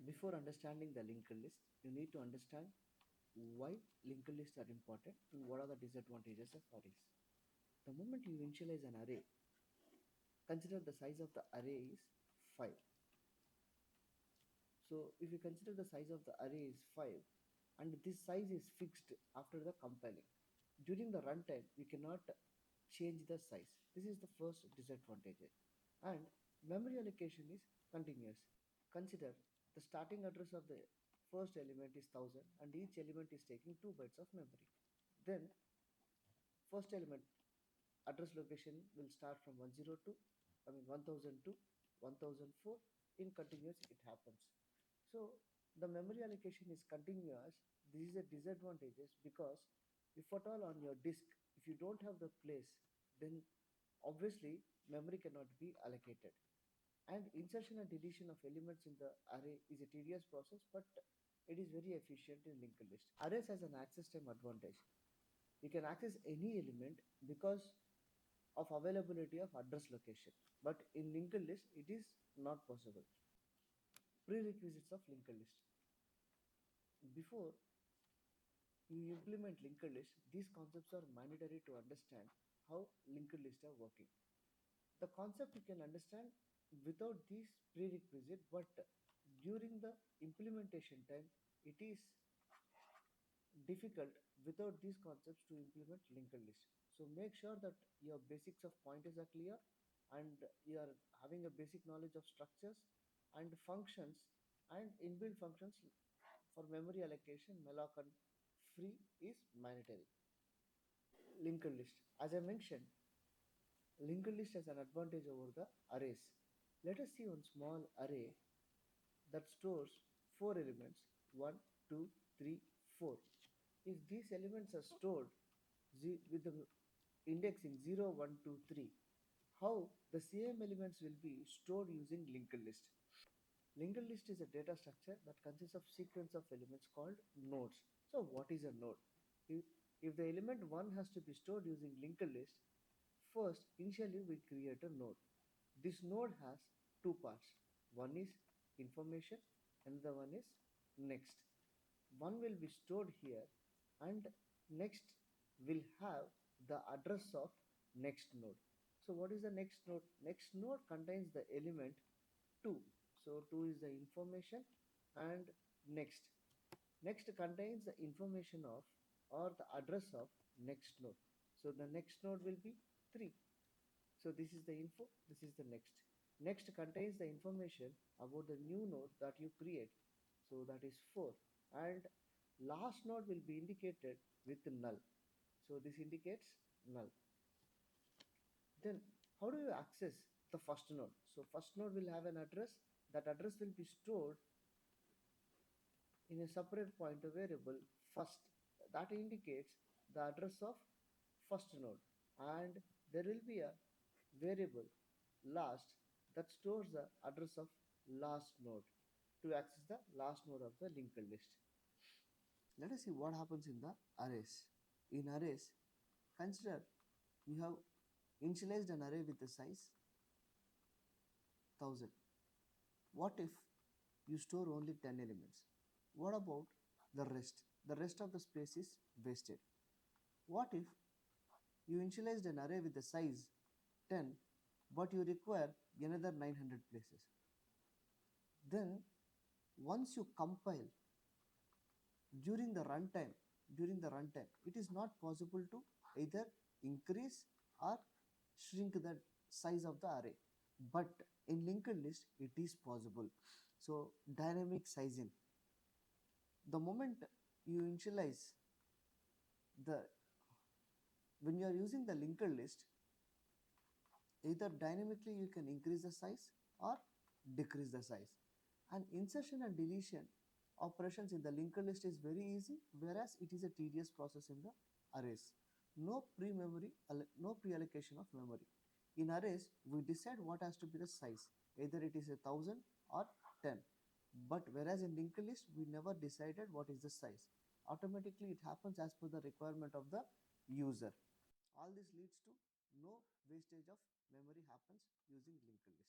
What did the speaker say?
Before understanding the linked list, you need to understand why linked lists are important and what are the disadvantages of arrays. The moment you initialize an array, consider the size of the array is 5. So if you consider the size of the array is 5 and this size is fixed after the compiling, during the runtime we cannot change the size. This is the first disadvantage. And memory allocation is continuous. Consider the starting address of the first element is 1000 and each element is taking 2 bytes of memory. Then first element address location will start from 102, 1002, 1004 in continuous it happens. So the memory allocation is continuous. This is a disadvantages because if at all on your disk, if you don't have the place, then obviously memory cannot be allocated. And insertion and deletion of elements in the array is a tedious process, but it is very efficient in linked list. Arrays has an access time advantage. You can access any element because of availability of address location, but in linked list it is not possible. Prerequisites of linked list: before you implement linked list, these concepts are mandatory to understand how linked lists are working. The concept you can understand without these prerequisite, but during the implementation time it is difficult without these concepts to implement linked list. So make sure that your basics of pointers are clear and you are having a basic knowledge of structures and functions and inbuilt functions for memory allocation. Malloc and free is mandatory. Linked list, as I mentioned, linked list has an advantage over the arrays. Let us see one small array that stores four elements: 1, 2, 3, 4. If these elements are stored with the indexing 0, 1, 2, 3, how the same elements will be stored using linked list? Linked list is a data structure that consists of sequence of elements called nodes. So what is a node? If, if the element 1 has to be stored using linked list, first initially we create a node. This node has two parts. One is information and the one is next. One will be stored here and next will have the address of next node. So what is the next node? Next node contains the element 2. So 2 is the information and next. Next contains the information of or the address of next node. So the next node will be 3. So this is the info, this is the next. Next contains the information about the new node that you create. So that is 4. And last node will be indicated with null. So this indicates null. Then how do you access the first node? So first node will have an address. That address will be stored in a separate pointer variable first. That indicates the address of first node. And there will be a variable last that stores the address of last node to access the last node of the linked list. Let us see what happens in the arrays. In arrays, consider you have initialized an array with the size 1000. What if you store only 10 elements? What about the rest? The rest of the space is wasted. What if you initialized an array with the size 10 but you require another 900 places? Then once you compile during the runtime it is not possible to either increase or shrink the size of the array, but in linked list it is possible. So dynamic sizing, the moment you initialize the when you are using the linked list, either dynamically you can increase the size or decrease the size. And insertion and deletion operations in the linked list is very easy, whereas it is a tedious process in the arrays. No pre-allocation of memory. In arrays, we decide what has to be the size, either it is 1000 or 10. But whereas in linked list, we never decided what is the size. Automatically, it happens as per the requirement of the user. All this leads to no wastage of memory happens using linked list.